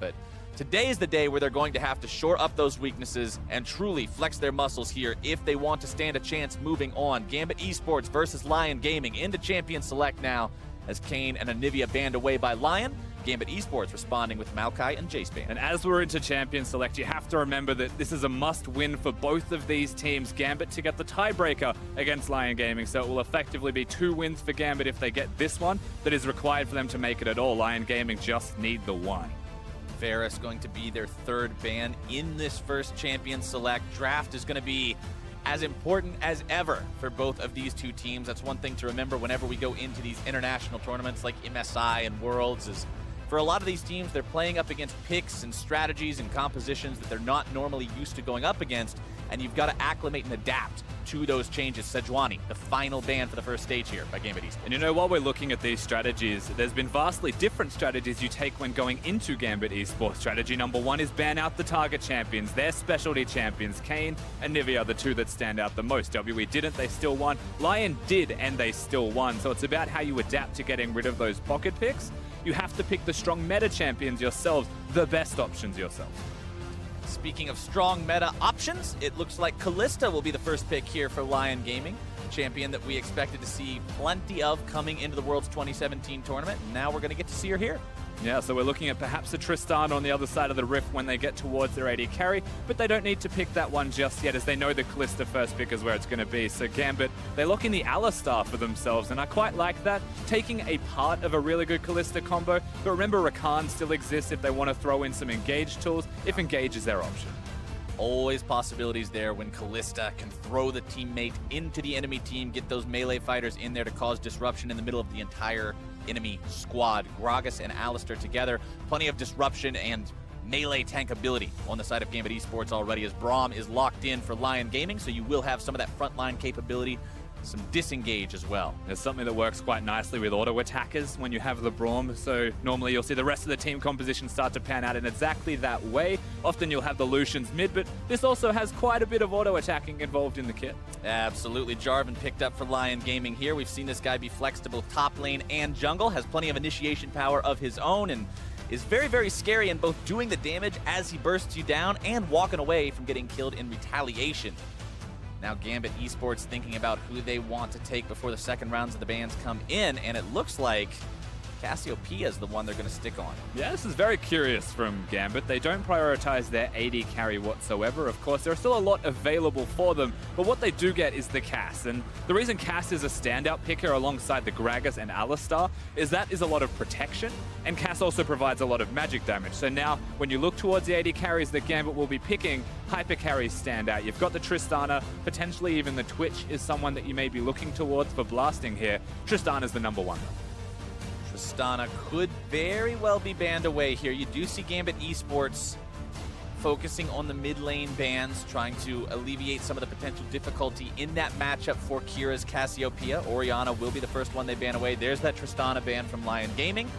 But today is the day where they're going to have to shore up those weaknesses and truly flex their muscles here if they want to stand a chance moving on. Gambit Esports versus LYN Gaming into Champion Select now as Kane and Anivia banned away by LYN. Gambit Esports responding with Maokai and Jace ban. And as we're into Champion Select, you have to remember that this is a must-win for both of these teams. Gambit to get the tiebreaker against LYN Gaming, so it will effectively be 2 wins for Gambit if they get this one that is required for them to make it at all. LYN Gaming just need the 1. Varus going to be their 3rd ban in this first Champion Select. Draft is going to be as important as ever for both of these two teams. That's one thing to remember whenever we go into these international tournaments like MSI and Worlds is for a lot of these teams, they're playing up against picks and strategies and compositions that they're not normally used to going up against, and you've got to acclimate and adapt to those changes. Sejuani, the final ban for the first stage here by Gambit Esports. And you know, while we're looking at these strategies, there's been vastly different strategies you take when going into Gambit Esports. Strategy number 1 is ban out the target champions, their specialty champions. Kane and Nivea are the 2 that stand out the most. WE didn't, they still won. LYN did, and they still won. So it's about how you adapt to getting rid of those pocket picks. You have to pick the strong meta champions yourselves, the best options yourselves. Speaking of strong meta options, it looks like Kalista will be the first pick here for LYN Gaming. Champion that we expected to see plenty of coming into the Worlds 2017 tournament. And now we're going to get to see her here. Yeah, so we're looking at perhaps a Tristana on the other side of the rift when they get towards their AD carry, but they don't need to pick that one just yet as they know the Kalista first pick is where it's going to be. So Gambit, they lock in the Alistar for themselves, and I quite like that, taking a part of a really good Kalista combo. But remember, Rakan still exists if they want to throw in some engage tools, if engage is their option. Always possibilities there when Kalista can throw the teammate into the enemy team, get those melee fighters in there to cause disruption in the middle of the entire enemy squad. Gragas and Alistar together, plenty of disruption and melee tank ability on the side of Gambit Esports already as Braum is locked in for LYN Gaming, so you will have some of that frontline capability, some disengage as well. There's something that works quite nicely with auto attackers when you have the Braum, so normally you'll see the rest of the team composition start to pan out in exactly that way. Often you'll have the Lucians mid, but this also has quite a bit of auto attacking involved in the kit. Absolutely. Jarvan picked up for LYN Gaming here. We've seen this guy be flexible top lane and jungle, has plenty of initiation power of his own, and is very, very scary in both doing the damage as he bursts you down and walking away from getting killed in retaliation. Now Gambit Esports thinking about who they want to take before the second rounds of the bans come in, and it looks like Cassiopeia is the one they're going to stick on. Yeah, this is very curious from Gambit. They don't prioritize their AD carry whatsoever. Of course, there are still a lot available for them, but what they do get is the Cass. And the reason Cass is a standout picker alongside the Gragas and Alistar is that is a lot of protection, and Cass also provides a lot of magic damage. So now, when you look towards the AD carries that Gambit will be picking, hyper carries stand out. You've got the Tristana, potentially even the Twitch is someone that you may be looking towards for blasting here. Tristana's the number 1 though. Tristana could very well be banned away here. You do see Gambit Esports focusing on the mid lane bans, trying to alleviate some of the potential difficulty in that matchup for Kira's Cassiopeia. Orianna will be the first one they ban away. There's that Tristana ban from LYN Gaming.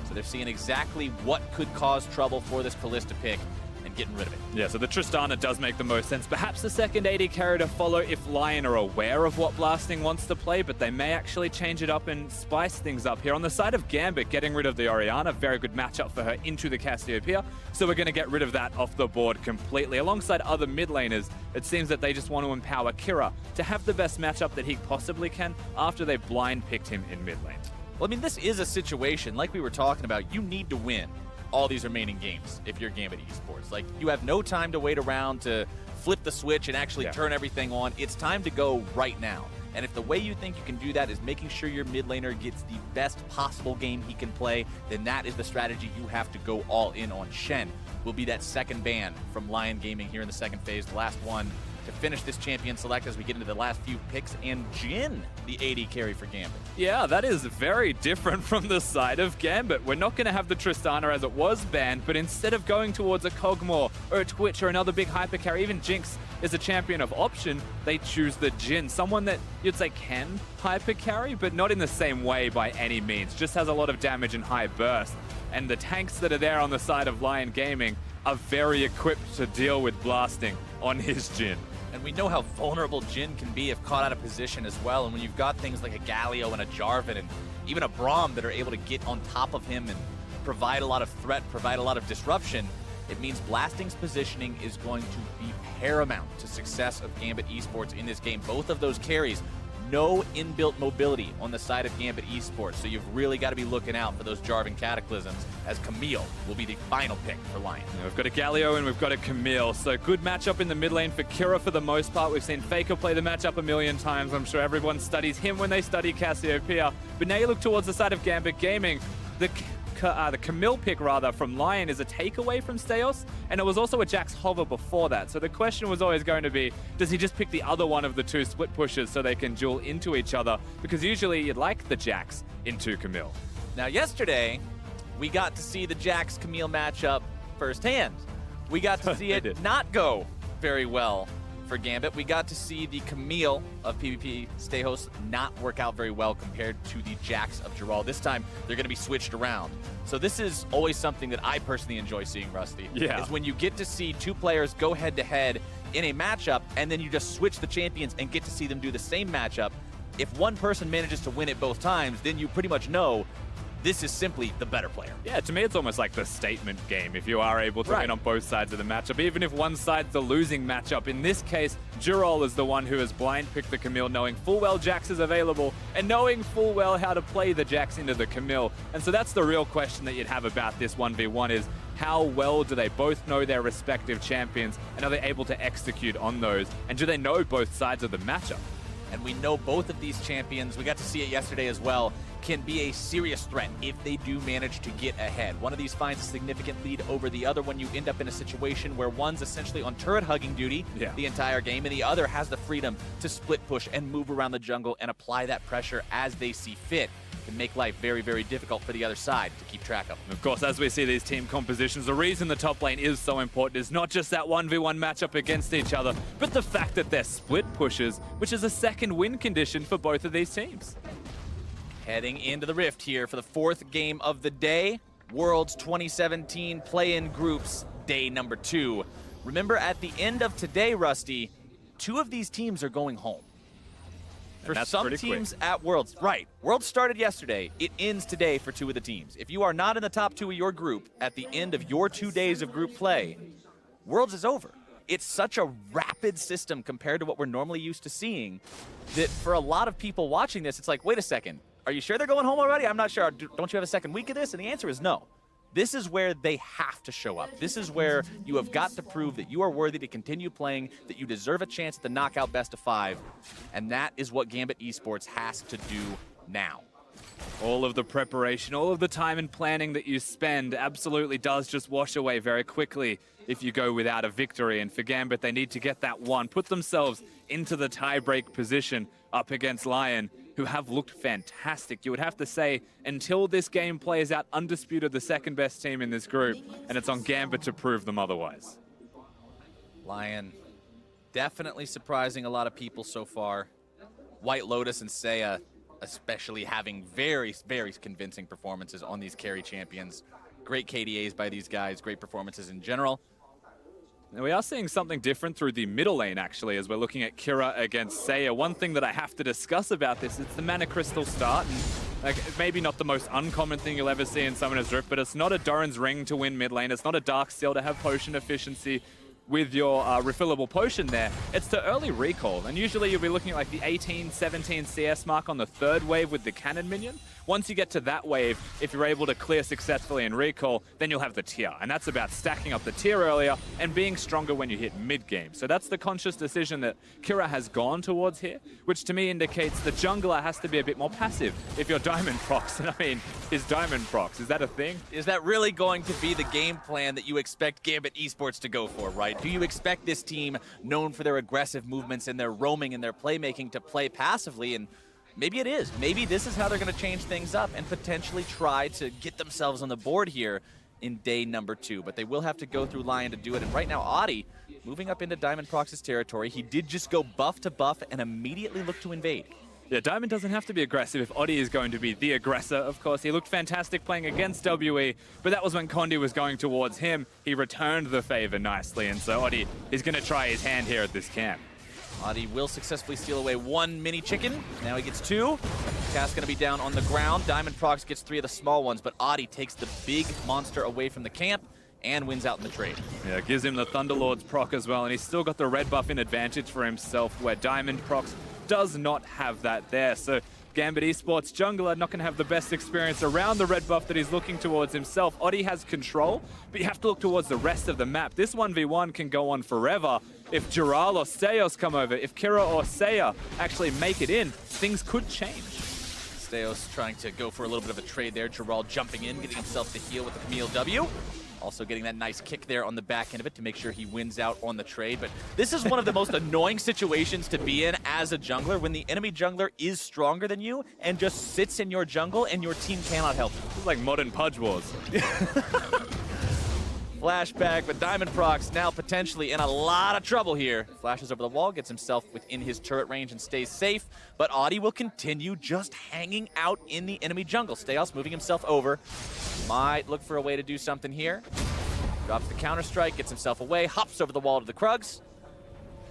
So they're seeing exactly what could cause trouble for this Kalista pick and getting rid of it. Yeah, so the Tristana does make the most sense. Perhaps the second AD carry to follow if LYN are aware of what Blasting wants to play, but they may actually change it up and spice things up here. On the side of Gambit, getting rid of the Orianna, very good matchup for her into the Cassiopeia, so we're going to get rid of that off the board completely. Alongside other mid laners, it seems that they just want to empower Kira to have the best matchup that he possibly can after they've blind picked him in mid lane. Well, I mean, this is a situation, like we were talking about, you need to win all these remaining games if you're Gambit Esports. Like, you have no time to wait around to flip the switch and actually turn everything on. It's time to go right now. And if the way you think you can do that is making sure your mid laner gets the best possible game he can play, then that is the strategy you have to go all in on. Shen will be that second ban from LYN Gaming here in the second phase, the last one to finish this Champion Select as we get into the last few picks, and Jhin, the AD carry for Gambit. Yeah, that is very different from the side of Gambit. We're not going to have the Tristana as it was banned, but instead of going towards a Kog'Maw or a Twitch or another big hyper carry, even Jinx is a champion of option, they choose the Jhin, someone that you'd say can hyper carry, but not in the same way by any means, just has a lot of damage and high burst. And the tanks that are there on the side of LYN Gaming are very equipped to deal with blasting on his Jhin. And we know how vulnerable Jhin can be if caught out of position as well. And when you've got things like a Galio and a Jarvan and even a Braum that are able to get on top of him and provide a lot of threat, provide a lot of disruption, it means Blasting's positioning is going to be paramount to success of Gambit Esports in this game. Both of those carries, no inbuilt mobility on the side of Gambit Esports, so you've really got to be looking out for those Jarvan Cataclysms, as Camille will be the final pick for LYN. Yeah, we've got a Galio and we've got a Camille, so good matchup in the mid lane for Kira for the most part. We've seen Faker play the matchup a million times. I'm sure everyone studies him when they study Cassiopeia. But now you look towards the side of Gambit Gaming. The Camille pick, rather, from LYN is a takeaway from Steos, and it was also a Jax hover before that. So the question was always going to be, does he just pick the other one of the two split pushes so they can duel into each other? Because usually you'd like the Jax into Camille. Now, yesterday, we got to see the Jax-Camille matchup firsthand. We got to see it not go very well for Gambit. We got to see the Camille of PvP Stay Host not work out very well compared to the Jax of Gerald. This time, they're going to be switched around. So this is always something that I personally enjoy seeing, Rusty. Yeah. Is when you get to see two players go head-to-head in a matchup, and then you just switch the champions and get to see them do the same matchup. If one person manages to win it both times, then you pretty much know this is simply the better player. Yeah, to me, it's almost like the statement game if you are able to win on both sides of the matchup, even if one side's the losing matchup. In this case, Jurol is the one who has blind picked the Camille, knowing full well Jax is available and knowing full well how to play the Jax into the Camille. And so that's the real question that you'd have about this 1v1 is, how well do they both know their respective champions, and are they able to execute on those? And do they know both sides of the matchup? And we know both of these champions, we got to see it yesterday as well, can be a serious threat if they do manage to get ahead. One of these finds a significant lead over the other one. You end up in a situation where one's essentially on turret hugging duty the entire game, and the other has the freedom to split push and move around the jungle and apply that pressure as they see fit. Can make life very, very difficult for the other side to keep track of. Of course, as we see these team compositions, the reason the top lane is so important is not just that 1v1 matchup against each other, but the fact that they're split pushes, which is a second win condition for both of these teams. Heading into the Rift here for the fourth game of the day, Worlds 2017 play-in groups, day number 2. Remember, at the end of today, Rusty, 2 of these teams are going home. For some teams at Worlds, Worlds started yesterday. It ends today for 2 of the teams. If you are not in the top 2 of your group at the end of your 2 days of group play, Worlds is over. It's such a rapid system compared to what we're normally used to seeing that for a lot of people watching this, it's like, wait a second, are you sure they're going home already? I'm not sure. Don't you have a second week of this? And the answer is no. This is where they have to show up. This is where you have got to prove that you are worthy to continue playing, that you deserve a chance at the knockout best of 5, and that is what Gambit Esports has to do now. All of the preparation, all of the time and planning that you spend absolutely does just wash away very quickly if you go without a victory. And for Gambit, they need to get that one, put themselves into the tie-break position up against LYN, who have looked fantastic. You would have to say, until this game plays out, undisputed the second best team in this group, and it's on Gambit to prove them otherwise. LYN definitely surprising a lot of people so far. White Lotus and Seiya especially having very, very convincing performances on these carry champions. Great KDAs by these guys, great performances in general. Now we are seeing something different through the middle lane, actually, as we're looking at Kira against Seiya. One thing that I have to discuss about this is the Mana Crystal start. And maybe not the most uncommon thing you'll ever see in Summoner's Rift, but it's not a Doran's Ring to win mid lane. It's not a Dark Steel to have potion efficiency with your refillable potion there. It's the early recall, and usually you'll be looking at like the 18, 17 CS mark on the 3rd wave with the cannon minion. Once you get to that wave, if you're able to clear successfully in recall, then you'll have the tier, and that's about stacking up the tier earlier and being stronger when you hit mid-game. So that's the conscious decision that Kira has gone towards here, which to me indicates the jungler has to be a bit more passive. If you're Diamond Prox, and I mean, is Diamond Prox, is that a thing? Is that really going to be the game plan that you expect Gambit Esports to go for, right? Do you expect this team, known for their aggressive movements and their roaming and their playmaking, to play passively? And maybe it is. Maybe this is how they're going to change things up and potentially try to get themselves on the board here in day number 2. But they will have to go through LYN to do it. And right now, Audi moving up into Diamond Prox's territory. He did just go buff to buff and immediately look to invade. Yeah, Diamond doesn't have to be aggressive if Audi is going to be the aggressor, of course. He looked fantastic playing against WE, but that was when Condi was going towards him. He returned the favor nicely, and so Audi is going to try his hand here at this camp. Adi will successfully steal away one mini chicken. Now he gets two. Cass gonna be down on the ground. Diamond Prox gets three of the small ones, but Adi takes the big monster away from the camp and wins out in the trade. Yeah, it gives him the Thunderlord's proc as well, and he's still got the red buff in advantage for himself, where Diamond Prox does not have that there. So Gambit Esports jungler not going to have the best experience around the red buff that he's looking towards himself. Adi has control, but you have to look towards the rest of the map. This 1v1 can go on forever. If Jural or Steos come over, if Kira or Seiya actually make it in, things could change. Steos trying to go for a little bit of a trade there. Jural jumping in, getting himself the heal with the Camille W. Also getting that nice kick there on the back end of it to make sure he wins out on the trade. But this is one of the most annoying situations to be in as a jungler, when the enemy jungler is stronger than you and just sits in your jungle and your team cannot help you. It's like modern Pudge Wars. Flashback, but Diamond Prox now potentially in a lot of trouble here. Flashes over the wall, gets himself within his turret range and stays safe, but Adi will continue just hanging out in the enemy jungle. Steos moving himself over. Might look for a way to do something here. Drops the counter-strike, gets himself away, hops over the wall to the Krugs.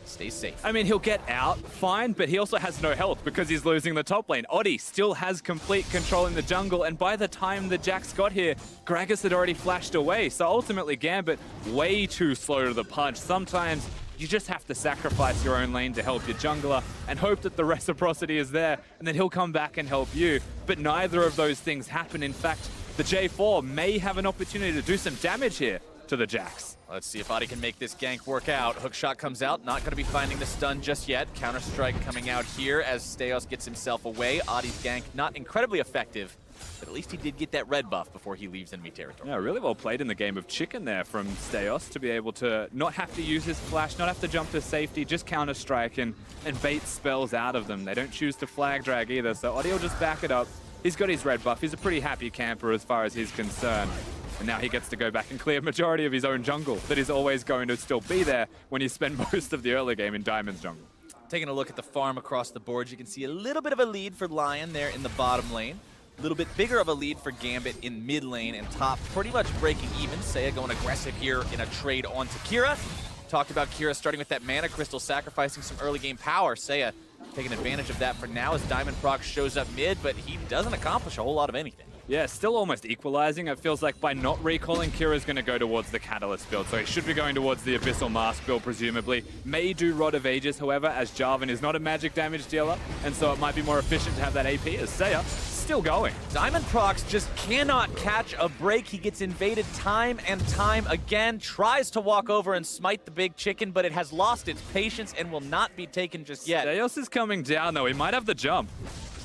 Stays safe. I mean, he'll get out fine, but he also has no health because he's losing the top lane. Adi still has complete control in the jungle, and by the time the Jax got here, Gragas had already flashed away. So ultimately, Gambit way too slow to the punch. Sometimes you just have to sacrifice your own lane to help your jungler and hope that the reciprocity is there, and then he'll come back and help you. But neither of those things happen. In fact, the J4 may have an opportunity to do some damage here to the Jax. Let's see if Adi can make this gank work out. Hookshot comes out, not going to be finding the stun just yet. Counter-strike coming out here as Steos gets himself away. Adi's gank not incredibly effective, but at least he did get that red buff before he leaves enemy territory. Yeah, really well played in the game of chicken there from Steos to be able to not have to use his flash, not have to jump to safety, just counter-strike and bait spells out of them. They don't choose to flag drag either, so Adi will just back it up. He's got his red buff. He's a pretty happy camper as far as he's concerned. And now he gets to go back and clear a majority of his own jungle that is always going to still be there when you spend most of the early game in Diamond's jungle. Taking a look at the farm across the board, you can see a little bit of a lead for LYN there in the bottom lane. A little bit bigger of a lead for Gambit in mid lane, and top pretty much breaking even. Seiya going aggressive here in a trade onto Kira. Talked about Kira starting with that mana crystal, sacrificing some early game power. Seiya taking advantage of that for now as Diamond Prox shows up mid, but he doesn't accomplish a whole lot of anything. Yeah, still almost equalizing. It feels like by not recalling, Kira's going to go towards the Catalyst build. So he should be going towards the Abyssal Mask build, presumably. May do Rod of Ages, however, as Jarvan is not a magic damage dealer, and so it might be more efficient to have that AP as Seiya still going. Diamond Prox just cannot catch a break. He gets invaded time and time again, tries to walk over and smite the big chicken, but it has lost its patience and will not be taken just yet. Steos is coming down, though. He might have the jump.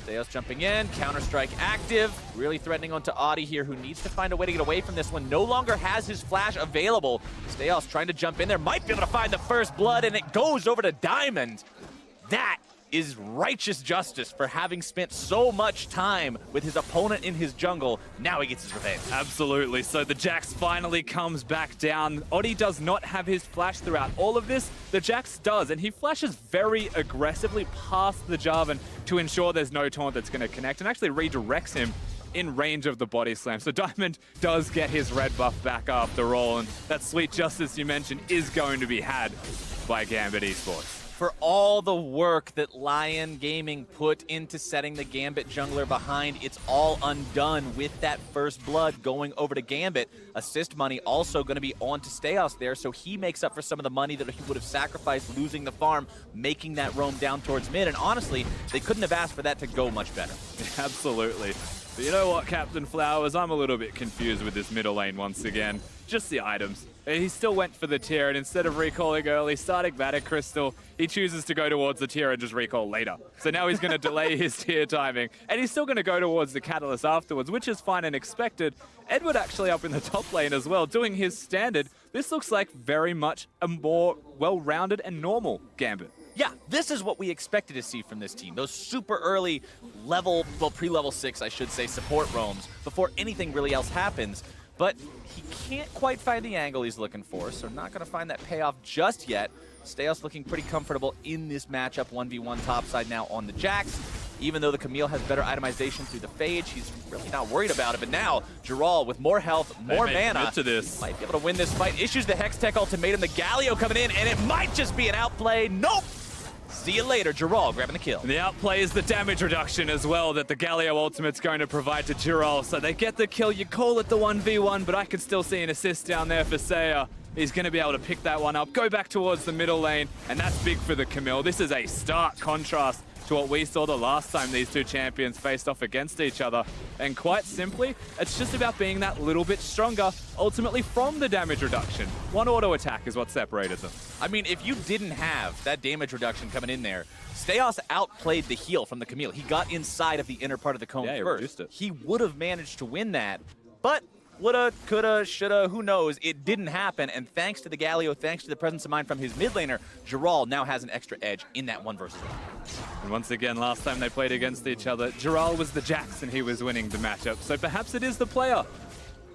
Steos jumping in, Counter-Strike active, really threatening onto Adi here, who needs to find a way to get away from this one. No longer has his flash available. Steos trying to jump in there, might be able to find the first blood, and it goes over to Diamond. That is righteous justice for having spent so much time with his opponent in his jungle. Now he gets his revenge. Absolutely. So the Jax finally comes back down. Adi does not have his flash throughout all of this. The Jax does, and he flashes very aggressively past the Jarvan to ensure there's no taunt that's going to connect, and actually redirects him in range of the body slam. So Diamond does get his red buff back after all, and that sweet justice you mentioned is going to be had by Gambit Esports. For all the work that LYN Gaming put into setting the Gambit jungler behind, it's all undone with that first blood going over to Gambit. Assist money also going to be on to Steos there, so he makes up for some of the money that he would have sacrificed losing the farm, making that roam down towards mid. And honestly, they couldn't have asked for that to go much better. Absolutely. But you know what, Captain Flowers? I'm a little bit confused with this middle lane once again. Just the items. He still went for the tier, and instead of recalling early, starting Mana Crystal, he chooses to go towards the tier and just recall later. So now he's going to delay his tier timing, and he's still going to go towards the Catalyst afterwards, which is fine and expected. Edward actually up in the top lane as well, doing his standard. This looks like very much a more well-rounded and normal Gambit. Yeah, this is what we expected to see from this team. Those super early level, well, pre-level 6, I should say, support roams before anything really else happens. But he can't quite find the angle he's looking for, so not going to find that payoff just yet. Steos looking pretty comfortable in this matchup, 1v1 topside now on the Jax. Even though the Camille has better itemization through the Phage, he's really not worried about it. But now, Jural with more health, more mana, to this. might be able to win this fight. Issues the Hex Tech ultimatum, the Galio coming in, and it might just be an outplay. Nope! See you later, Giral grabbing the kill. And the outplay is the damage reduction as well that the Galio ultimate's going to provide to Giral. So they get the kill. You call it the 1v1, but I could still see an assist down there for Seiya. He's going to be able to pick that one up, go back towards the middle lane, and that's big for the Camille. This is a stark contrast to what we saw the last time these two champions faced off against each other. And quite simply, it's just about being that little bit stronger, ultimately from the damage reduction. One auto attack is what separated them. I mean, if you didn't have that damage reduction coming in there, Steos outplayed the heal from the Camille. He got inside of the inner part of the cone first. He would have managed to win that, but woulda, coulda, shoulda, who knows? It didn't happen, and thanks to the Galio, thanks to the presence of mind from his mid laner, Giral now has an extra edge in that 1 versus 1. And once again, last time they played against each other, Giral was the Jax and he was winning the matchup. So perhaps it is the player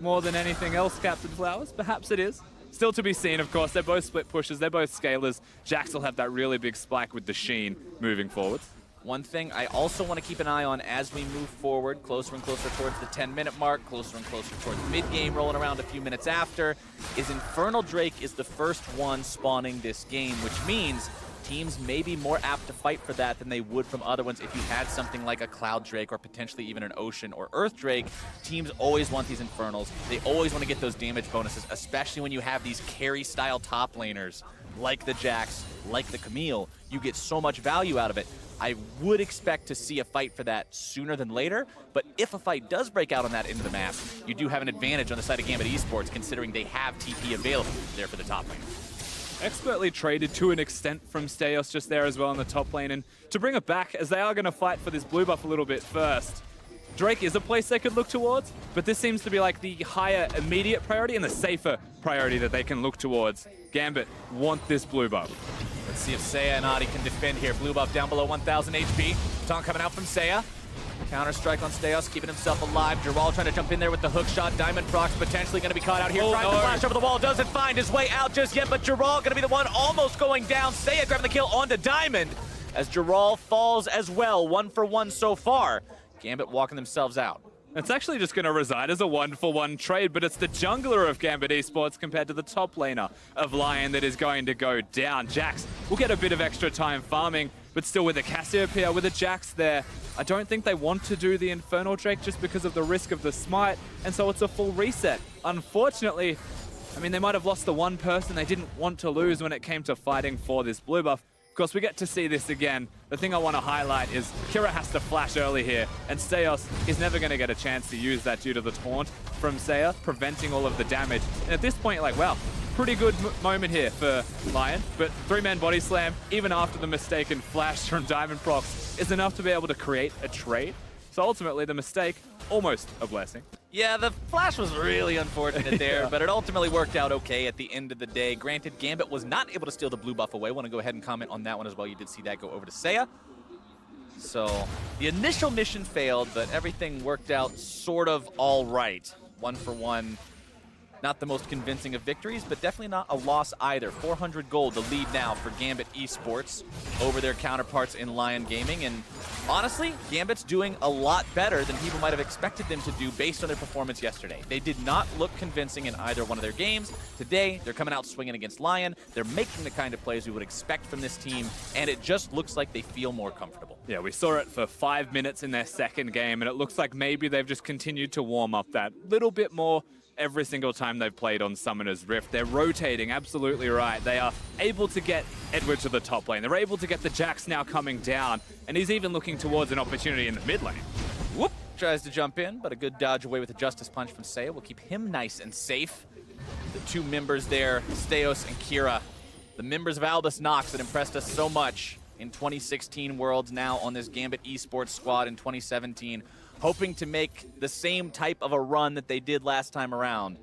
more than anything else, Captain Flowers. Perhaps it is. Still to be seen, of course. They're both split pushes. They're both scalers. Jax will have that really big spike with the Sheen moving forwards. One thing I also want to keep an eye on as we move forward, closer and closer towards the 10-minute mark, closer and closer towards mid-game, rolling around a few minutes after, is Infernal Drake is the first one spawning this game, which means teams may be more apt to fight for that than they would from other ones. If you had something like a Cloud Drake or potentially even an Ocean or Earth Drake, teams always want these Infernals. They always want to get those damage bonuses, especially when you have these carry-style top laners like the Jax, like the Camille. You get so much value out of it. I would expect to see a fight for that sooner than later, but if a fight does break out on that end of the map, you do have an advantage on the side of Gambit Esports, considering they have TP available there for the top lane. Expertly traded to an extent from Steos just there as well in the top lane, and to bring it back, as they are going to fight for this blue buff a little bit first, Drake is a place they could look towards, but this seems to be like the higher immediate priority and the safer priority that they can look towards. Gambit want this blue buff. Let's see if Seiya and Adi can defend here. Blue buff down below 1,000 HP. Taunt coming out from Seiya. Counter-strike on Steos, keeping himself alive. Giral trying to jump in there with the hook shot. Diamond Prox potentially going to be caught out here. Trying to flash over the wall. Doesn't find his way out just yet, but Giral going to be the one almost going down. Seiya grabbing the kill onto Diamond as Giral falls as well. 1 for 1 so far. Gambit walking themselves out. It's actually just going to reside as a 1-for-1 trade, but it's the jungler of Gambit Esports compared to the top laner of LYN that is going to go down. Jax will get a bit of extra time farming, but still with a Cassiopeia, with a Jax there, I don't think they want to do the Infernal Drake just because of the risk of the smite, and so it's a full reset. Unfortunately, I mean, they might have lost the one person they didn't want to lose when it came to fighting for this blue buff. Of course, we get to see this again. The thing I want to highlight is Kira has to flash early here, and Steos is never going to get a chance to use that due to the taunt from Seiya, preventing all of the damage. And at this point, you're like, wow, pretty good moment here for LYN, but 3-man body slam, even after the mistaken flash from Diamond Prox, is enough to be able to create a trade. So ultimately, the mistake, almost a blessing. Yeah, the flash was really unfortunate there, but it ultimately worked out okay at the end of the day. Granted, Gambit was not able to steal the blue buff away. Want to go ahead and comment on that one as well. You did see that go over to Seiya. So the initial mission failed, but everything worked out sort of all right. 1 for 1. Not the most convincing of victories, but definitely not a loss either. 400 gold, the lead now for Gambit Esports over their counterparts in LYN Gaming. And honestly, Gambit's doing a lot better than people might have expected them to do based on their performance yesterday. They did not look convincing in either one of their games. Today, they're coming out swinging against LYN. They're making the kind of plays we would expect from this team, and it just looks like they feel more comfortable. Yeah, we saw it for 5 minutes in their second game, and it looks like maybe they've just continued to warm up that little bit more every single time they've played on Summoner's Rift. They're rotating, absolutely right. They are able to get Edward to the top lane. They're able to get the Jax now coming down, and he's even looking towards an opportunity in the mid lane. Whoop! Tries to jump in, but a good dodge away with a Justice Punch from Seiya will keep him nice and safe. The two members there, Steos and Kira, the members of Albus Nox that impressed us so much in 2016 Worlds, now on this Gambit Esports squad in 2017. Hoping to make the same type of a run that they did last time around,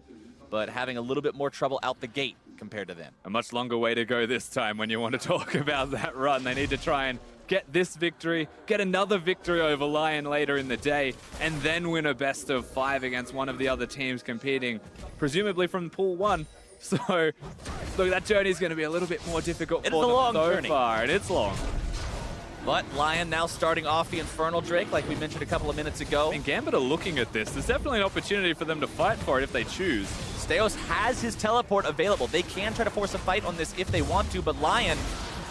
but having a little bit more trouble out the gate compared to them. A much longer way to go this time when you want to talk about that run. They need to try and get this victory, get another victory over LYN later in the day, and then win a best of 5 against one of the other teams competing, presumably from Pool 1. So, look, that journey is going to be a little bit more difficult for them so far, and it's long. But LYN now starting off the Infernal Drake, like we mentioned a couple of minutes ago. And Gambit are looking at this. There's definitely an opportunity for them to fight for it if they choose. Steos has his teleport available. They can try to force a fight on this if they want to, but LYN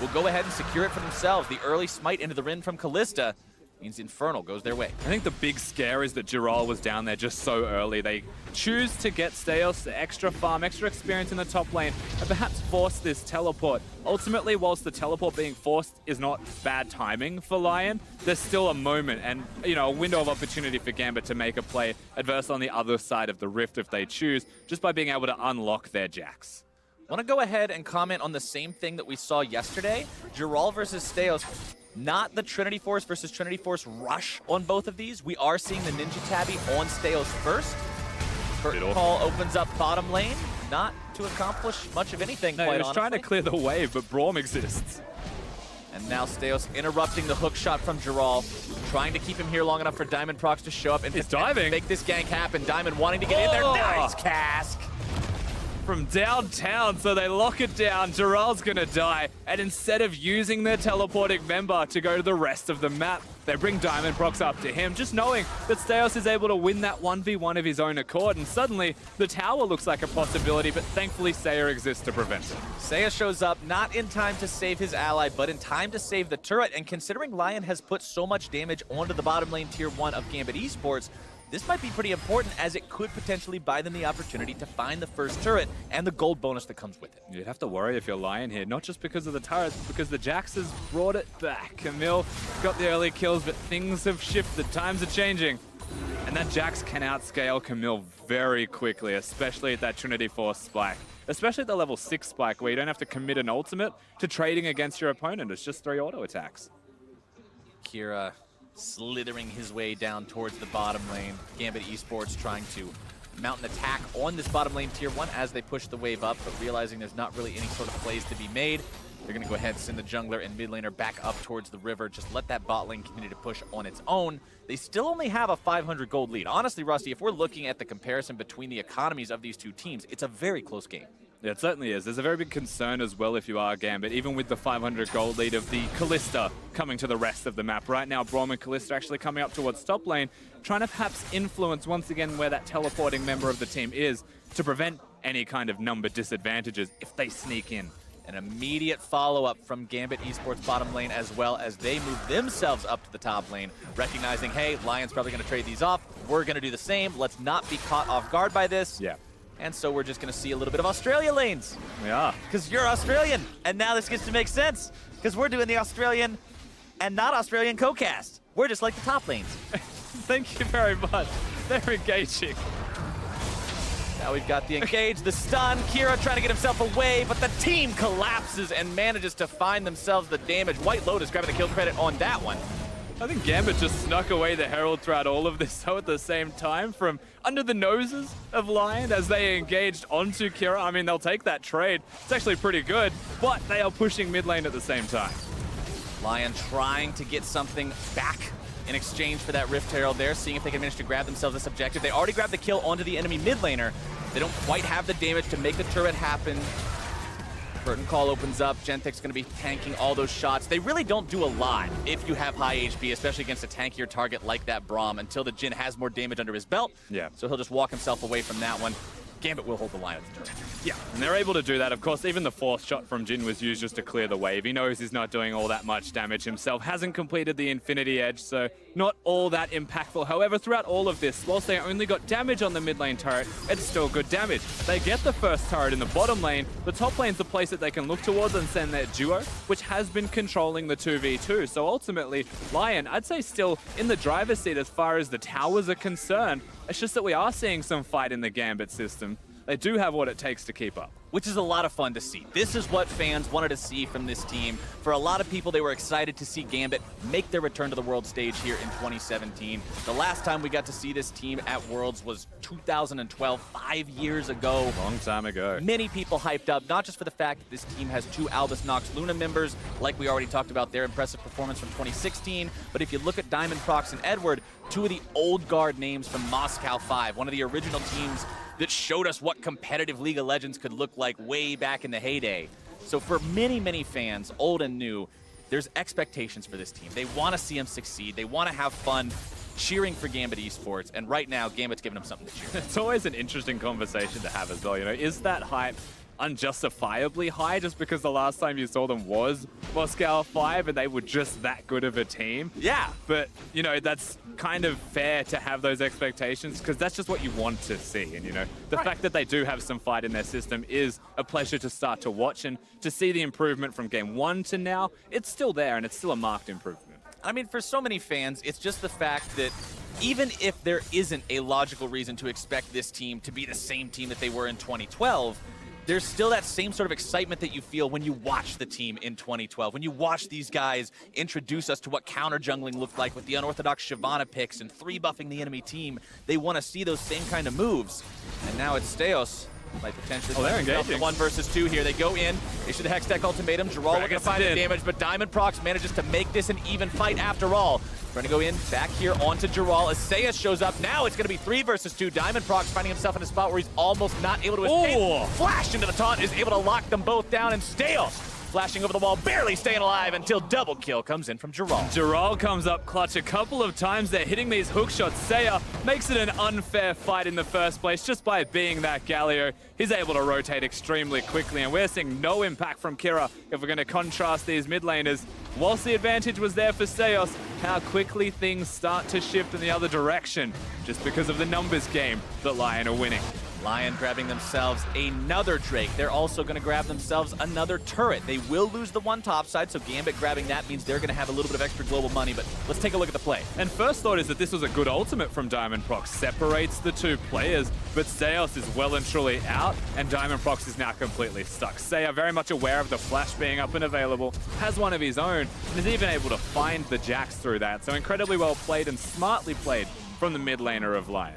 will go ahead and secure it for themselves. The early smite into the Rin from Kalista means Infernal goes their way. I think the big scare is that Giral was down there just so early. They choose to get Steos extra farm, extra experience in the top lane, and perhaps force this teleport. Ultimately, whilst the teleport being forced is not bad timing for LYN, there's still a moment and, you know, a window of opportunity for Gambit to make a play adverse on the other side of the rift if they choose, just by being able to unlock their Jax. Want to go ahead and comment on the same thing that we saw yesterday? Giral versus Steos. Not the Trinity Force versus Trinity Force rush on both of these. We are seeing the Ninja Tabby on Steos first. Curtain Call opens up bottom lane, not to accomplish much of anything, no, quite he was honestly. trying to clear the wave, but Braum exists. And now Steos interrupting the hook shot from Giral, trying to keep him here long enough for Diamond Prox to show up and He's diving. make this gank happen. Diamond wanting to get in there. Nice cask. From downtown, so they lock it down. Giral's gonna die, and instead of using their teleporting member to go to the rest of the map, they bring Diamond Prox up to him, just knowing that Steos is able to win that 1v1 of his own accord, and suddenly the tower looks like a possibility, but thankfully Saya exists to prevent it. Saya shows up not in time to save his ally, but in time to save the turret, and considering LYN has put so much damage onto the bottom lane tier 1 of Gambit Esports, this might be pretty important as it could potentially buy them the opportunity to find the first turret and the gold bonus that comes with it. You'd have to worry if you're LYN here, not just because of the turrets, but because the Jax has brought it back. Camille got the early kills, but things have shifted. Times are changing. And that Jax can outscale Camille very quickly, especially at that Trinity Force spike. Especially at the level 6 spike, where you don't have to commit an ultimate to trading against your opponent. It's just 3 auto attacks. Kira slithering his way down towards the bottom lane. Gambit Esports trying to mount an attack on this bottom lane tier 1 as they push the wave up, but realizing there's not really any sort of plays to be made. They're going to go ahead and send the jungler and mid laner back up towards the river. Just let that bot lane continue to push on its own. They still only have a 500 gold lead. Honestly, Rusty, if we're looking at the comparison between the economies of these two teams, it's a very close game. Yeah, it certainly is. There's a very big concern as well if you are Gambit, even with the 500 gold lead of the Kalista coming to the rest of the map. Right now, Braum and Kalista actually coming up towards top lane, trying to perhaps influence once again where that teleporting member of the team is to prevent any kind of number disadvantages if they sneak in. An immediate follow-up from Gambit Esports bottom lane as well as they move themselves up to the top lane, recognizing, hey, LYN's probably going to trade these off. We're going to do the same. Let's not be caught off guard by this. Yeah. And so we're just going to see a little bit of Australia lanes. We are. Because you're Australian. And now this gets to make sense. Because we're doing the Australian and not Australian co-cast. We're just like the top lanes. Thank you very much. They're engaging. Now we've got the engage, the stun. Kira trying to get himself away, but the team collapses and manages to find themselves the damage. White Lotus grabbing the kill credit on that one. I think Gambit just snuck away the Herald throughout all of this, though, at the same time, from under the noses of LYN as they engaged onto Kira. I mean, they'll take that trade. It's actually pretty good, but they are pushing mid lane at the same time. LYN trying to get something back in exchange for that Rift Herald there, seeing if they can manage to grab themselves this objective. They already grabbed the kill onto the enemy mid laner. They don't quite have the damage to make the turret happen. Curtain Call opens up. Gentek's going to be tanking all those shots. They really don't do a lot if you have high HP, especially against a tankier target like that Braum, until the Jhin has more damage under his belt. Yeah. So he'll just walk himself away from that one. Gambit will hold the line at the turret. Yeah, and they're able to do that. Of course, even the fourth shot from Jhin was used just to clear the wave. He knows he's not doing all that much damage himself, hasn't completed the Infinity Edge, so not all that impactful. However, throughout all of this, whilst they only got damage on the mid lane turret, it's still good damage. They get the first turret in the bottom lane. The top lane's the place that they can look towards and send their duo, which has been controlling the 2v2. So ultimately, LYN, I'd say still in the driver's seat as far as the towers are concerned. It's just that we are seeing some fight in the Gambit system. They do have what it takes to keep up. Which is a lot of fun to see. This is what fans wanted to see from this team. For a lot of people, they were excited to see Gambit make their return to the world stage here in 2017. The last time we got to see this team at Worlds was 2012, 5 years ago. Long time ago. Many people hyped up, not just for the fact that this team has 2 Albus Nox Luna members, like we already talked about their impressive performance from 2016, but if you look at Diamond Prox and Edward, 2 of the old guard names from Moscow 5, one of the original teams that showed us what competitive League of Legends could look like way back in the heyday. So for many, many fans, old and new, there's expectations for this team. They want to see them succeed. They want to have fun cheering for Gambit Esports, and right now, Gambit's giving them something to cheer. It's always an interesting conversation to have as well, you know, is that hype unjustifiably high just because the last time you saw them was Moscow 5 and they were just that good of a team. Yeah. But, you know, that's kind of fair to have those expectations because that's just what you want to see. And, you know, the fact that they do have some fight in their system is a pleasure to start to watch, and to see the improvement from game 1 to now, it's still there and it's still a marked improvement. I mean, for so many fans, it's just the fact that even if there isn't a logical reason to expect this team to be the same team that they were in 2012, there's still that same sort of excitement that you feel when you watch the team in 2012. When you watch these guys introduce us to what counter jungling looked like with the unorthodox Shyvana picks and 3-buffing the enemy team, they want to see those same kind of moves. And now it's Steos. Might potentially they're engaging. The 1 versus 2 here. They go in, issue the Hextech ultimatum. Giral looking to find the damage, but Diamond Prox manages to make this an even fight after all. Trying to go in, back here onto Giral. As Sayas shows up, now it's going to be 3 versus 2. Diamond Prox finding himself in a spot where he's almost not able to escape. Oh. Flash into the taunt, is able to lock them both down, and Steos flashing over the wall, barely staying alive until double kill comes in from Giral. Giral comes up clutch a couple of times there, hitting these hook shots. Saya makes it an unfair fight in the first place just by being that Galio. He's able to rotate extremely quickly, and we're seeing no impact from Kira if we're going to contrast these mid laners. Whilst the advantage was there for Steos, how quickly things start to shift in the other direction just because of the numbers game that LYN are winning. LYN grabbing themselves another Drake. They're also going to grab themselves another turret. They will lose the one top side, so Gambit grabbing that means they're going to have a little bit of extra global money, but let's take a look at the play. And first thought is that this was a good ultimate from Diamond Prox. Separates the two players, but Steos is well and truly out, and Diamond Prox is now completely stuck. Saya very much aware of the flash being up and available, has one of his own, and is even able to find the Jax through that. So incredibly well played and smartly played from the mid laner of LYN.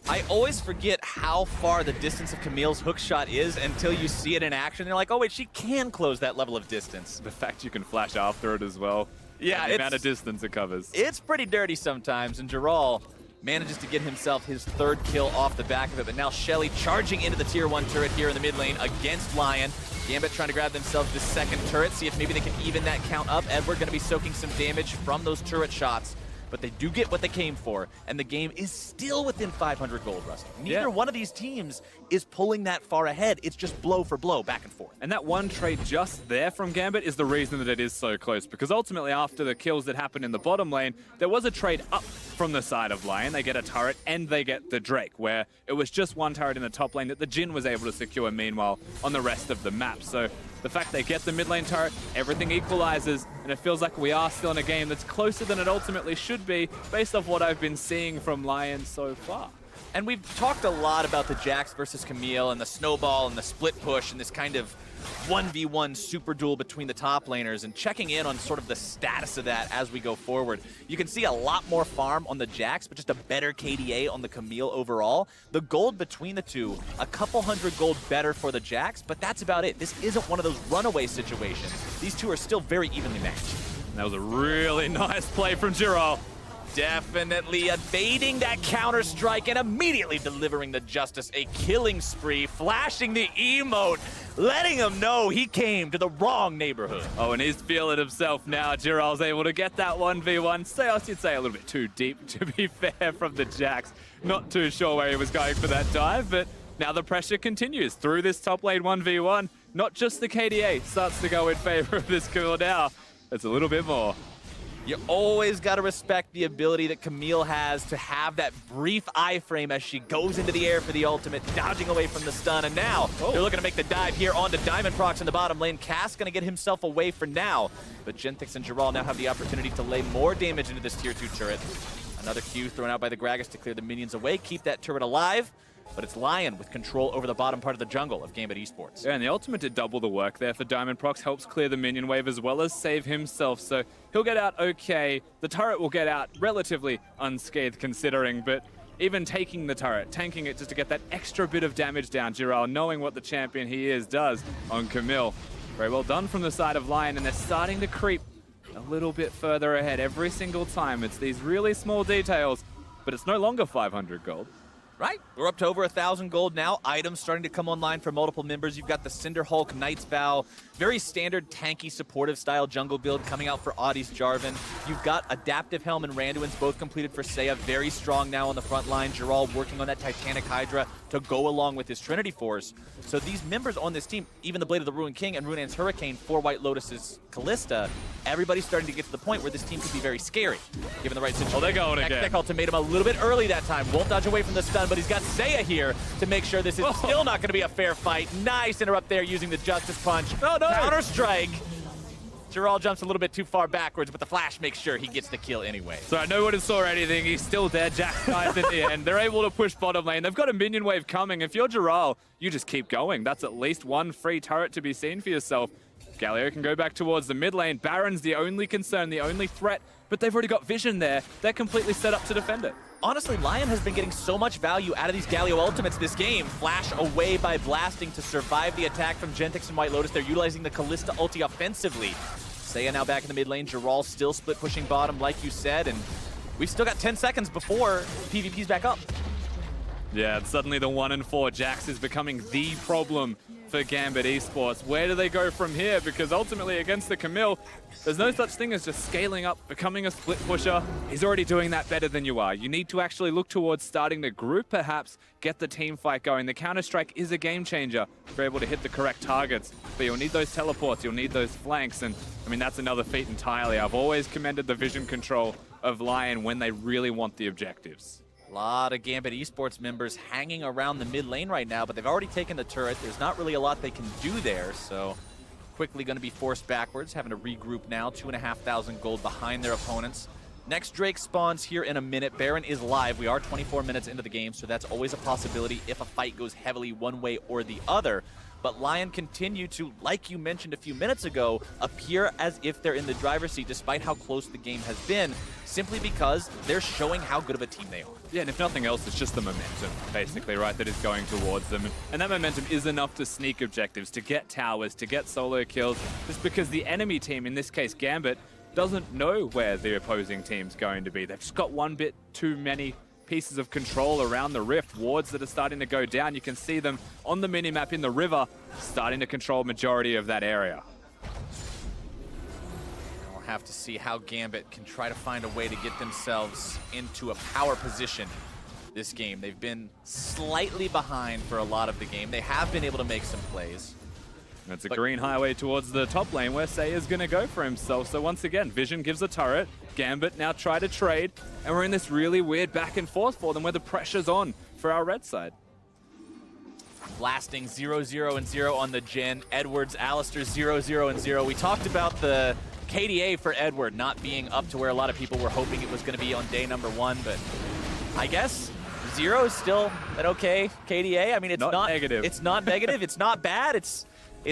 I always forget how far the distance of Camille's hook shot is until you see it in action. They're like, oh wait, she can close that level of distance. The fact you can flash after it as well. Yeah, the amount of distance it covers. It's pretty dirty sometimes, and Giral manages to get himself his 3rd kill off the back of it, but now Shelly charging into the tier 1 turret here in the mid lane against LYN. Gambit trying to grab themselves the 2nd turret, see if maybe they can even that count up. Edward going to be soaking some damage from those turret shots. But they do get what they came for, and the game is still within 500 gold, Rusty. Neither one of these teams is pulling that far ahead. It's just blow for blow, back and forth. And that one trade just there from Gambit is the reason that it is so close, because ultimately after the kills that happened in the bottom lane, there was a trade up from the side of LYN. They get a turret and they get the Drake, where it was just one turret in the top lane that the Jhin was able to secure meanwhile on the rest of the map. So the fact they get the mid lane turret, everything equalizes, and it feels like we are still in a game that's closer than it ultimately should be, based off what I've been seeing from LYN so far. And we've talked a lot about the Jax versus Camille and the snowball and the split push and this kind of 1v1 super duel between the top laners, and checking in on sort of the status of that as we go forward. You can see a lot more farm on the Jax, but just a better KDA on the Camille overall. The gold between the two, a couple hundred gold better for the Jax, but that's about it. This isn't one of those runaway situations. These two are still very evenly matched. And that was a really nice play from Giral. Definitely evading that counter strike and immediately delivering the Justice a killing spree, flashing the emote, letting him know he came to the wrong neighborhood. Oh, and he's feeling himself now. Giral's able to get that 1v1. Steos, you'd say a little bit too deep, to be fair, from the Jax. Not too sure where he was going for that dive, but now the pressure continues through this top lane 1v1. Not just the KDA starts to go in favor of this kill now. It's a little bit more. You always got to respect the ability that Camille has to have that brief iframe as she goes into the air for the ultimate, dodging away from the stun. And now they're looking to make the dive here onto Diamond Prox in the bottom lane. Cass going to get himself away for now. But Genthix and Giral now have the opportunity to lay more damage into this tier 2 turret. Another Q thrown out by the Gragas to clear the minions away, keep that turret alive. But it's LYN with control over the bottom part of the jungle of Gambit Esports. Yeah, and the ultimate did double the work there for Diamond Prox, helps clear the minion wave as well as save himself, so he'll get out okay. The turret will get out relatively unscathed considering, but even taking the turret, tanking it just to get that extra bit of damage down, Giral, knowing what the champion he is, does on Camille. Very well done from the side of LYN, and they're starting to creep a little bit further ahead every single time. It's these really small details, but it's no longer 500 gold. Right. We're up to over 1,000 gold now. Items starting to come online for multiple members. You've got the Cinder Hulk, Knight's Vow, very standard tanky supportive style jungle build coming out for Audie's Jarvan. You've got Adaptive Helm and Randuin's both completed for Seiya, very strong now on the front line. Geralt working on that Titanic Hydra to go along with his Trinity Force. So these members on this team, even the Blade of the Ruined King and Runan's Hurricane for White Lotus's Callista, everybody's starting to get to the point where this team could be very scary, given the right situation. Oh, they're going again. Deck ultimatum a little bit early that time. Won't dodge away from the stun, but he's got Seiya here to make sure this is still not going to be a fair fight. Nice interrupt there using the Justice Punch. Oh, no. Counter-strike. Geralt jumps a little bit too far backwards, but the flash makes sure he gets the kill anyway. So no one saw anything. He's still dead. Jack dies in the end. They're able to push bottom lane. They've got a minion wave coming. If you're Geralt, you just keep going. That's at least one free turret to be seen for yourself. Galio can go back towards the mid lane. Baron's the only concern, the only threat, but they've already got vision there. They're completely set up to defend it. Honestly, LYN has been getting so much value out of these Galio ultimates this game. Flash away by blasting to survive the attack from Gentex and White Lotus. They're utilizing the Callista ulti offensively. Seiya now back in the mid lane. Geralt still split pushing bottom, like you said, and we've still got 10 seconds before PvP's back up. Yeah, and suddenly the 1 in 4 Jax is becoming the problem for Gambit Esports. Where do they go from here? Because ultimately against the Camille, there's no such thing as just scaling up, becoming a split pusher. He's already doing that better than you are. You need to actually look towards starting to group perhaps, get the team fight going. The Counter-Strike is a game changer if you're able to hit the correct targets. But you'll need those teleports, you'll need those flanks, and I mean, that's another feat entirely. I've always commended the vision control of LYN when they really want the objectives. A lot of Gambit Esports members hanging around the mid lane right now, but they've already taken the turret. There's not really a lot they can do there, so quickly going to be forced backwards, having to regroup now. 2,500 gold behind their opponents. Next Drake spawns here in a minute. Baron is live. We are 24 minutes into the game, so that's always a possibility if a fight goes heavily one way or the other. But LYN continue to, like you mentioned a few minutes ago, appear as if they're in the driver's seat despite how close the game has been, simply because they're showing how good of a team they are. Yeah, and if nothing else, it's just the momentum, basically, right, that is going towards them. And that momentum is enough to sneak objectives, to get towers, to get solo kills, just because the enemy team, in this case Gambit, doesn't know where the opposing team's going to be. They've just got one bit too many pieces of control around the rift, wards that are starting to go down. You can see them on the minimap in the river, starting to control majority of that area. We'll have to see how Gambit can try to find a way to get themselves into a power position this game. They've been slightly behind for a lot of the game. They have been able to make some plays. It's a green highway towards the top lane where Seiya's going to go for himself. So once again, Vision gives a turret. Gambit now try to trade. And we're in this really weird back and forth for them where the pressure's on for our red side. Blasting 0-0 and 0 on the Jhin. Edwards, Alistair 0-0 and 0. We talked about the KDA for Edward not being up to where a lot of people were hoping it was going to be on day number 1, but I guess 0 is still an okay KDA. I mean, it's not negative. It's not negative. It's not bad. It's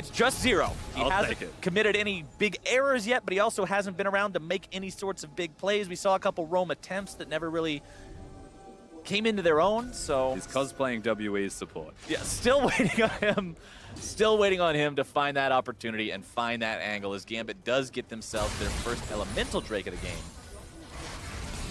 just 0. He hasn't committed any big errors yet, but he also hasn't been around to make any sorts of big plays. We saw a couple roam attempts that never really came into their own, so... He's cosplaying WE's support. Yeah, still waiting on him. Still waiting on him to find that opportunity and find that angle as Gambit does get themselves their first elemental Drake of the game.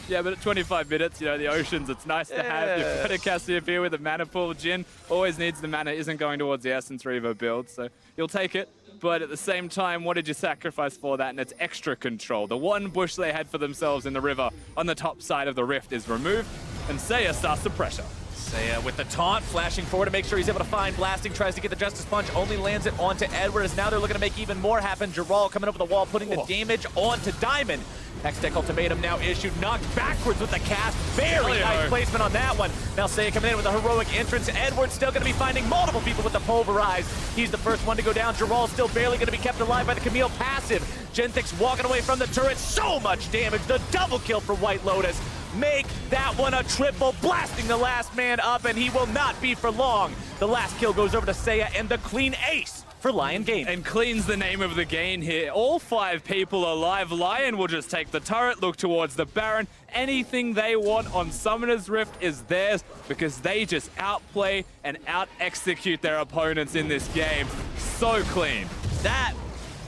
Yeah, but at 25 minutes, you know, the Oceans, it's nice to have. You've got a Cassiopeia with a mana pool. Jhin always needs the mana, isn't going towards the Essence Reaver build, so you'll take it. But at the same time, what did you sacrifice for that? And it's extra control. The one bush they had for themselves in the river on the top side of the rift is removed, and Seiya starts to pressure. Seiya with the taunt, flashing forward to make sure he's able to find Blasting, tries to get the Justice Punch, only lands it onto Edward, as now they're looking to make even more happen. Geralt coming up with the wall, putting the damage onto Diamond. Hextech ultimatum now issued, knocked backwards with the cast. Very nice placement on that one. Now Seiya coming in with a heroic entrance. Edward's still going to be finding multiple people with the pulverize. He's the first one to go down. Geralt's still barely going to be kept alive by the Camille passive. Gentex walking away from the turret. So much damage. The double kill for White Lotus. Make that one a triple, blasting the last man up, and he will not be for long. The last kill goes over to Seiya and the clean ace for LYN Game. And cleans the name of the game here. All 5 people alive. LYN will just take the turret, look towards the Baron. Anything they want on Summoner's Rift is theirs because they just outplay and out-execute their opponents in this game. So clean. That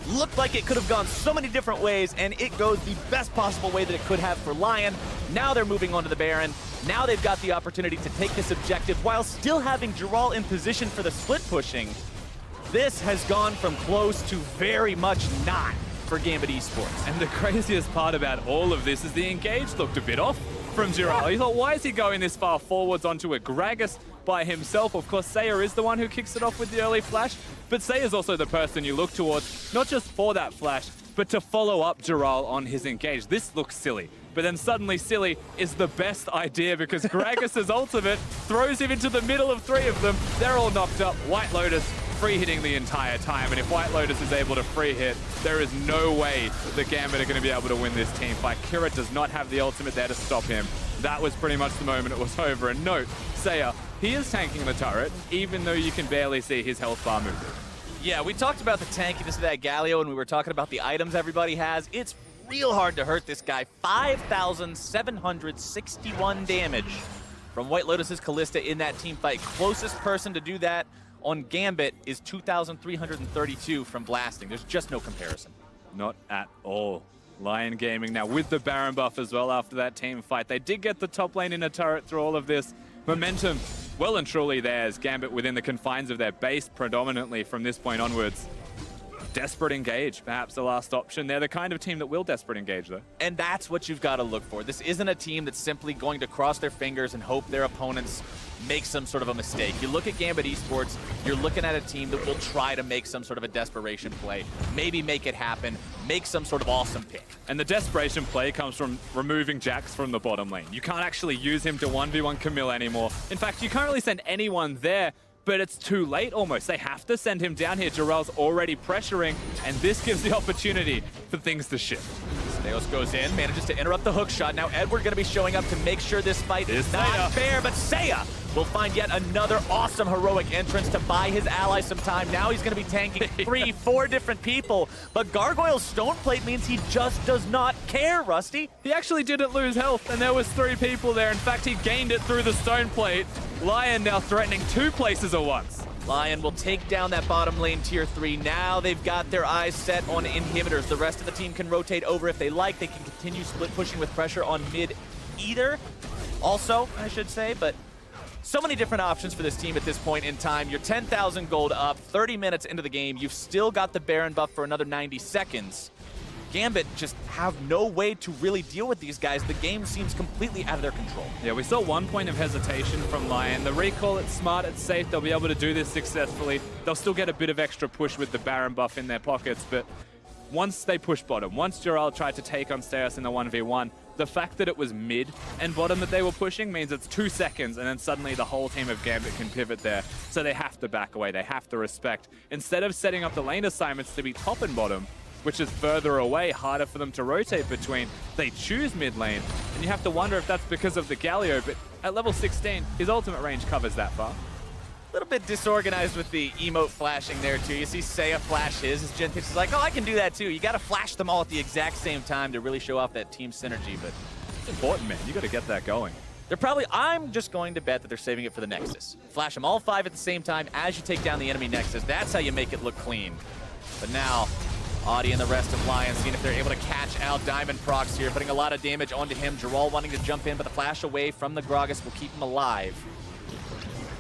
looked like it could have gone so many different ways, and it goes the best possible way that it could have for LYN. Now they're moving on to the Baron. Now they've got the opportunity to take this objective while still having Giral in position for the split pushing. This has gone from close to very much not for Gambit Esports. And the craziest part about all of this is the engage looked a bit off from Giral. He thought, why is he going this far forwards onto a Gragas by himself? Of course, Saya is the one who kicks it off with the early flash, but Saya is also the person you look towards, not just for that flash, but to follow up Giral on his engage. This looks silly, but then suddenly silly is the best idea because Gragas' ultimate throws him into the middle of three of them. They're all knocked up. White Lotus free hitting the entire time, and if White Lotus is able to free hit, there is no way the Gambit are going to be able to win this team fight. Kira does not have the ultimate there to stop him. That was pretty much the moment it was over. And note, Saya, he is tanking the turret, even though you can barely see his health bar moving. Yeah, we talked about the tankiness of that Galio, and we were talking about the items everybody has. It's real hard to hurt this guy. 5,761 damage from White Lotus's Kalista in that team fight. Closest person to do that on Gambit is 2,332 from Blasting. There's just no comparison. Not at all. LYN Gaming now with the Baron buff as well after that team fight. They did get the top lane in a turret through all of this. Momentum well and truly theirs. Gambit within the confines of their base predominantly from this point onwards. Desperate engage, perhaps the last option. They're the kind of team that will desperate engage, though. And that's what you've got to look for. This isn't a team that's simply going to cross their fingers and hope their opponents make some sort of a mistake. You look at Gambit Esports, you're looking at a team that will try to make some sort of a desperation play, maybe make it happen, make some sort of awesome pick. And the desperation play comes from removing Jax from the bottom lane. You can't actually use him to 1v1 Camille anymore. In fact, you can't really send anyone there, but it's too late almost. They have to send him down here. Jiral's already pressuring, and this gives the opportunity for things to shift. Steos goes in, manages to interrupt the hook shot. Now Edward going to be showing up to make sure this fight is not fair, but Saya will find yet another awesome heroic entrance to buy his ally some time. Now he's going to be tanking 3-4 different people, but Gargoyle's stone plate means he just does not care, Rusty. He actually didn't lose health, and there was 3 people there. In fact, he gained it through the stone plate. LYN now threatening 2 places at once. LYN will take down that bottom lane tier 3. Now they've got their eyes set on inhibitors. The rest of the team can rotate over if they like. They can continue split pushing with pressure on mid either. Also, I should say, but so many different options for this team at this point in time. You're 10,000 gold up, 30 minutes into the game. You've still got the Baron buff for another 90 seconds. Gambit just have no way to really deal with these guys. The game seems completely out of their control. Yeah, we saw 1 point of hesitation from LYN. The recall, it's smart, it's safe. They'll be able to do this successfully. They'll still get a bit of extra push with the Baron buff in their pockets, but once they push bottom, once Giral tried to take on Steos in the 1v1, the fact that it was mid and bottom that they were pushing means it's 2 seconds, and then suddenly the whole team of Gambit can pivot there. So they have to back away, they have to respect. Instead of setting up the lane assignments to be top and bottom, which is further away, harder for them to rotate between, they choose mid lane, and you have to wonder if that's because of the Galio, but at level 16, his ultimate range covers that far. A little bit disorganized with the emote flashing there too. You see Saya flash his Gentix is like, oh, I can do that too. You got to flash them all at the exact same time to really show off that team synergy, but it's important, man. You got to get that going. They're probably, I'm just going to bet that they're saving it for the Nexus. Flash them all 5 at the same time as you take down the enemy Nexus. That's how you make it look clean. But now, Audi and the rest of LYN seeing if they're able to catch out Diamond Prox here, putting a lot of damage onto him. Giral wanting to jump in, but the flash away from the Gragas will keep him alive.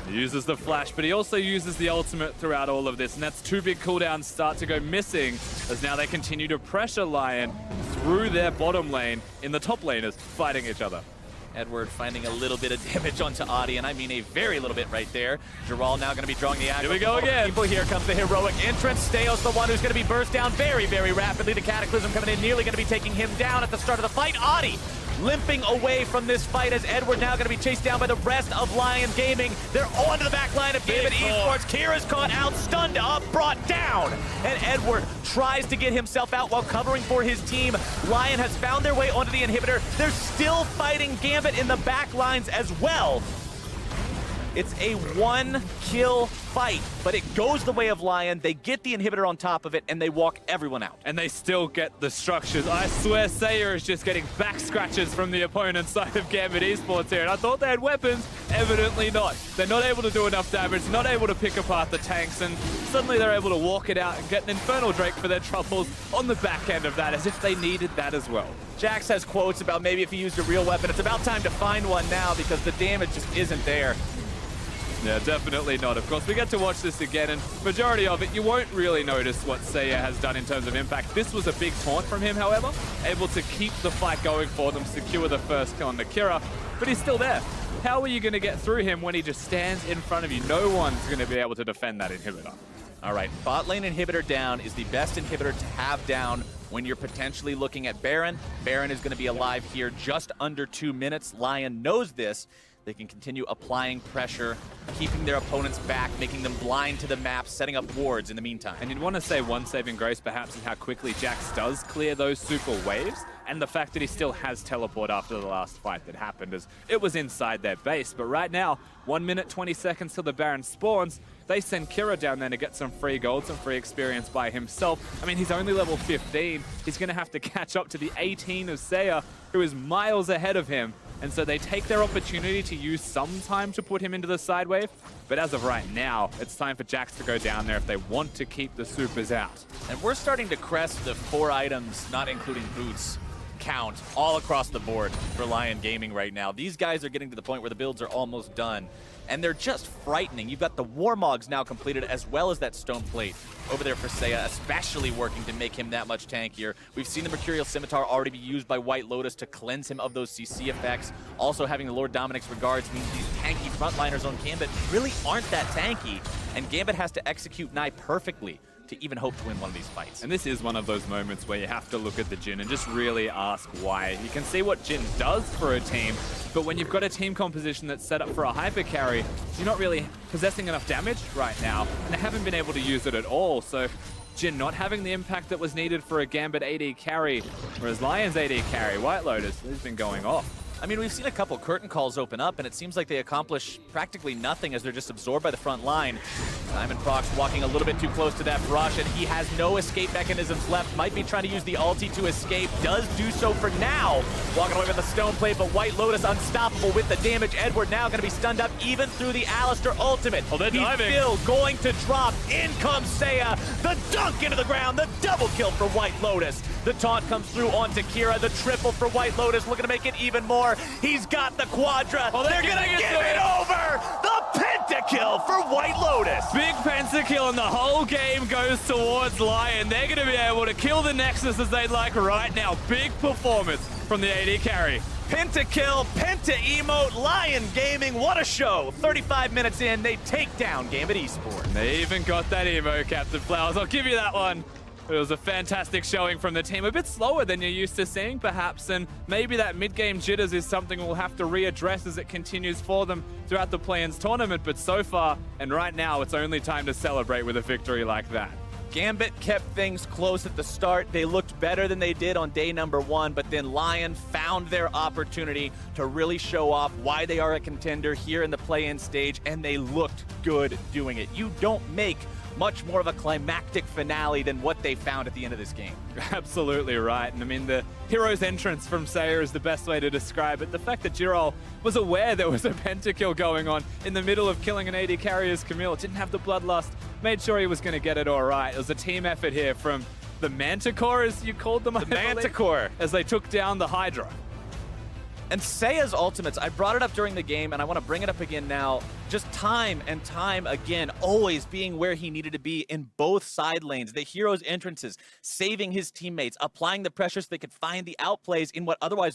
He uses the flash, but he also uses the ultimate throughout all of this, and that's 2 big cooldowns start to go missing as now they continue to pressure LYN through their bottom lane in the top laners fighting each other. Edward finding a little bit of damage onto Audi, and I mean a very little bit right there. Giral now going to be drawing the aggro. Here we go again. People. Here comes the heroic entrance. Steos the one who's going to be burst down very, very rapidly. The Cataclysm coming in, nearly going to be taking him down at the start of the fight. Audi limping away from this fight as Edward now going to be chased down by the rest of LYN Gaming. They're onto the back line of Gambit Esports. Kira's caught out, stunned up, brought down. And Edward tries to get himself out while covering for his team. LYN has found their way onto the inhibitor. They're still fighting Gambit in the back lines as well. It's a one-kill fight, but it goes the way of LYN. They get the inhibitor on top of it, and they walk everyone out. And they still get the structures. I swear Seiya is just getting back scratches from the opponent's side of Gambit Esports here. And I thought they had weapons. Evidently not. They're not able to do enough damage, not able to pick apart the tanks, and suddenly they're able to walk it out and get an Infernal Drake for their troubles on the back end of that, as if they needed that as well. Jax has quotes about maybe if he used a real weapon. It's about time to find one now because the damage just isn't there. Yeah, definitely not. Of course, we get to watch this again, and majority of it, you won't really notice what Seiya has done in terms of impact. This was a big taunt from him, however, able to keep the fight going for them, secure the first kill on the Kira, but he's still there. How are you going to get through him when he just stands in front of you? No one's going to be able to defend that inhibitor. All right, bot lane inhibitor down is the best inhibitor to have down when you're potentially looking at Baron. Baron is going to be alive here just under 2 minutes. LYN knows this. They can continue applying pressure, keeping their opponents back, making them blind to the map, setting up wards in the meantime. And you'd want to say one saving grace perhaps is how quickly Jax does clear those super waves, and the fact that he still has teleport after the last fight that happened, as it was inside their base. But right now, 1 minute, 20 seconds till the Baron spawns. They send Kira down there to get some free gold, some free experience by himself. I mean, he's only level 15. He's going to have to catch up to the 18 of Seiya, who is miles ahead of him. And so they take their opportunity to use some time to put him into the side wave. But as of right now, it's time for Jax to go down there if they want to keep the supers out. And we're starting to crest the 4 items, not including boots, count all across the board for LYN Gaming right now. These guys are getting to the point where the builds are almost done, and they're just frightening. You've got the Warmogs now completed, as well as that Stone Plate over there for Seiya, especially working to make him that much tankier. We've seen the Mercurial Scimitar already be used by White Lotus to cleanse him of those CC effects. Also having the Lord Dominic's Regards means these tanky frontliners on Gambit really aren't that tanky, and Gambit has to execute Nye perfectly to even hope to win one of these fights. And this is one of those moments where you have to look at the Jhin and just really ask why. You can see what Jhin does for a team, but when you've got a team composition that's set up for a hyper carry, you're not really possessing enough damage right now, and they haven't been able to use it at all. So Jhin not having the impact that was needed for a Gambit AD carry, whereas LYN's AD carry, White Lotus, has been going off. I mean, we've seen a couple curtain calls open up, and it seems like they accomplish practically nothing as they're just absorbed by the front line. Simon Prox walking a little bit too close to that brush, and he has no escape mechanisms left. Might be trying to use the ulti to escape. Does do so for now. Walking away with the Stone Plate, but White Lotus unstoppable with the damage. Edward now going to be stunned up even through the Alistar ultimate. Oh, they're diving. He's still going to drop. In comes Seiya. The dunk into the ground. The double kill for White Lotus. The taunt comes through onto Kira. The triple for White Lotus, looking to make it even more. He's got the Quadra. Oh, they're going to give it over. The pentakill for White Lotus. Big pentakill, and the whole game goes towards LYN. They're going to be able to kill the Nexus as they'd like right now. Big performance from the AD carry. Pentakill, Penta-emote, LYN Gaming, what a show. 35 minutes in, they take down Gambit Esports. They even got that emo, Captain Flowers. I'll give you that one. It was a fantastic showing from the team. A bit slower than you're used to seeing, perhaps, and maybe that mid-game jitters is something we'll have to readdress as it continues for them throughout the play-ins tournament. But so far, and right now, it's only time to celebrate with a victory like that. Gambit kept things close at the start. They looked better than they did on day number 1, but then LYN found their opportunity to really show off why they are a contender here in the play-in stage, and they looked good doing it. You don't make much more of a climactic finale than what they found at the end of this game. Absolutely right. And I mean, the hero's entrance from Seiya is the best way to describe it. The fact that Girol was aware there was a pentakill going on in the middle of killing an AD carry as Camille, didn't have the bloodlust, made sure he was going to get it all right. It was a team effort here from the Manticore, as you called them. The Manticore. As they took down the Hydra. And Seiya's ultimates, I brought it up during the game, and I want to bring it up again now. Just time and time again, always being where he needed to be in both side lanes. The hero's entrances, saving his teammates, applying the pressure so they could find the outplays in what otherwise